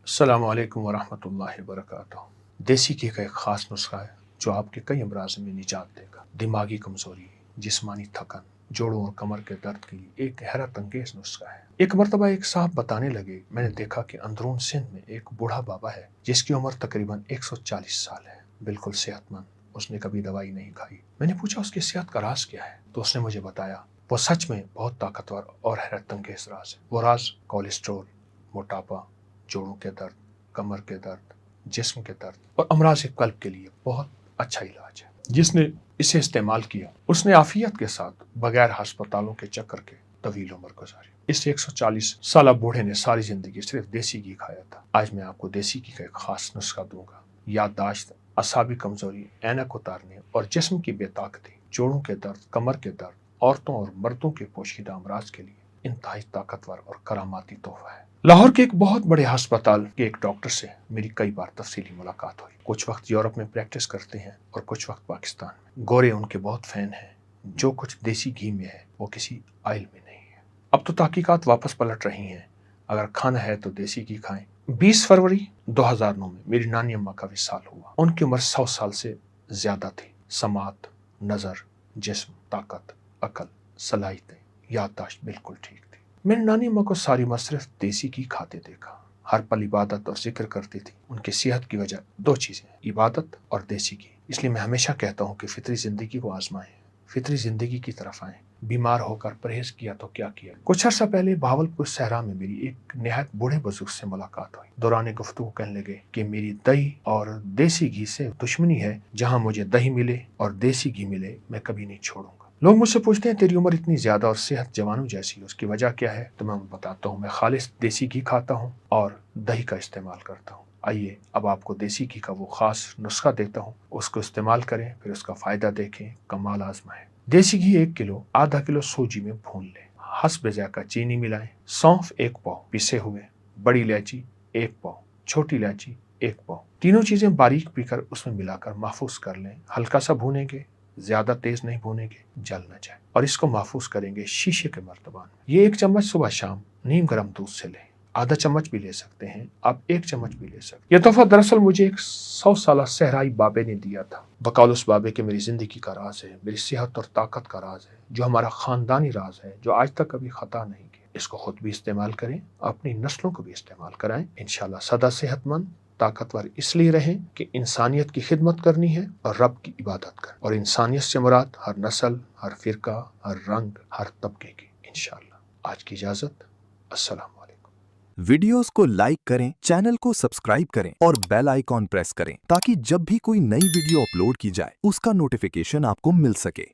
अस्सलाम वालेकुम वरहमतुल्लाहि वबरकातुहू। देसी घी का एक ख़ास नुस्खा है जो आपके कई अमराज में निजात देगा। दिमागी कमज़ोरी, जिस्मानी थकन, जोड़ों और कमर के दर्द के लिए एक हैरत अंगेज नुस्खा है। एक मरतबा एक साहब बताने लगे, मैंने देखा कि अंदरून सिंध में एक बूढ़ा बाबा है जिसकी उम्र तकरीबन 140 साल है, बिल्कुल सेहतमंद, उसने कभी दवाई नहीं खाई। मैंने पूछा उसकी सेहत का राज क्या है, तो उसने मुझे बताया वो सच में बहुत ताकतवर और हैरत अंगेज राज है। वो राज कोलेस्ट्रॉल, मोटापा, जोड़ों के दर्द, कमर के दर्द, जिस्म के दर्द और अमराज कल्ब के लिए बहुत अच्छा इलाज है। जिसने इसे इस्तेमाल किया उसने आफियत के साथ बगैर अस्पतालों के चक्कर के तवील उम्र गुजारी। इस 140 साल बूढ़े ने सारी जिंदगी सिर्फ देसी घी खाया था। आज मैं आपको देसी घी का एक खास नुस्खा दूंगा। याददाश्त, असाबी कमजोरी, ऐनक उतारने और जिस्म की बेताकती, जोड़ों के दर्द, कमर के दर्द, औरतों और मर्दों के पोशीदा अमराज के लिए इंतहाई ताकतवर और करामाती तोहफा है। लाहौर के एक बहुत बड़े अस्पताल के एक डॉक्टर से मेरी कई बार तफसीली मुलाकात हुई। कुछ वक्त यूरोप में प्रैक्टिस करते हैं और कुछ वक्त पाकिस्तान में। गोरे उनके बहुत फैन हैं। जो कुछ देसी घी में है वो किसी आयल में नहीं है। अब तो तहकीकात वापस पलट रही हैं। अगर खाना है तो देसी घी खाएं। 20 फरवरी 2009 में मेरी नानी अम्मा का विसाल हुआ। उनकी उम्र 100 साल से ज्यादा थी। समात, नजर, जिस्म, ताकत, अकल, सलाहियतें, याददाश्त बिल्कुल ठीक थी। मैंने नानी अम्मा को सारी उम्र सिर्फ देसी घी खाते देखा। हर पल इबादत और जिक्र करती थी। उनकी सेहत की वजह दो चीजें, इबादत और देसी घी। इसलिए मैं हमेशा कहता हूँ कि फितरी जिंदगी को आजमाएं, फितरी जिंदगी की तरफ आएं। बीमार होकर परहेज किया तो क्या किया। कुछ अर्सा पहले भावलपुर सहरा में मेरी एक निहायत बूढ़े बुजुर्ग से मुलाकात हुई। दौरान गुफ्तगू कहने लगे कि मेरी दही और देसी घी से दुश्मनी है। जहाँ मुझे दही मिले और देसी घी मिले मैं कभी नहीं छोड़ूंगा। लोग मुझसे पूछते हैं तेरी उम्र इतनी ज्यादा और सेहत जवानों जैसी है, उसकी वजह क्या है? तो मैं उन्हें बताता हूँ, मैं खालिस देसी घी खाता हूँ और दही का इस्तेमाल करता हूँ। आइए अब आपको देसी घी का वो खास नुस्खा देता हूँ, उसको इस्तेमाल करें, फिर उसका फायदा देखें, कमाल आजमाएं। देसी घी 1 किलो आधा किलो सूजी में भून लें। हस्ब जायका चीनी मिलाएं। सौंफ 1 पाव पिसे हुए, बड़ी इलायची 1 पाव, छोटी इलायची 1 पाव, तीनों चीजें बारीक पीकर उसमें मिलाकर महफूज कर लें। हल्का सा भूनेंगे, ज्यादा तेज नहीं भूनेंगे, जल न जाए। और इसको महफूज करेंगे शीशे के मर्तबान में। ये 1 चम्मच सुबह शाम नीम गर्म दूध से लें। आधा चम्मच भी ले सकते हैं आप, 1 चम्मच भी ले सकते। यह तोहफा दरअसल मुझे एक 100 साल सहराई बाबे ने दिया था। बकौल उस बाबे के मेरी जिंदगी का राज है, मेरी सेहत और ताकत का राज है, जो हमारा खानदानी राज है, जो आज तक कभी खता नहीं किया। इसको खुद भी इस्तेमाल करें, अपनी नस्लों को भी इस्तेमाल कराएं। इंशाल्लाह सदा सेहतमंद ताकतवर इसलिए रहें कि इंसानियत की खिदमत करनी है और रब की इबादत करनी। और इंसानियत से मुराद हर नस्ल, हर फिरका, हर रंग, हर तबके की। इंशाल्लाह आज की इजाजत। अस्सलाम वालेकुम। वीडियोस को लाइक करें, चैनल को सब्सक्राइब करें और बेल आइकॉन प्रेस करें ताकि जब भी कोई नई वीडियो अपलोड की जाए उसका नोटिफिकेशन आपको मिल सके।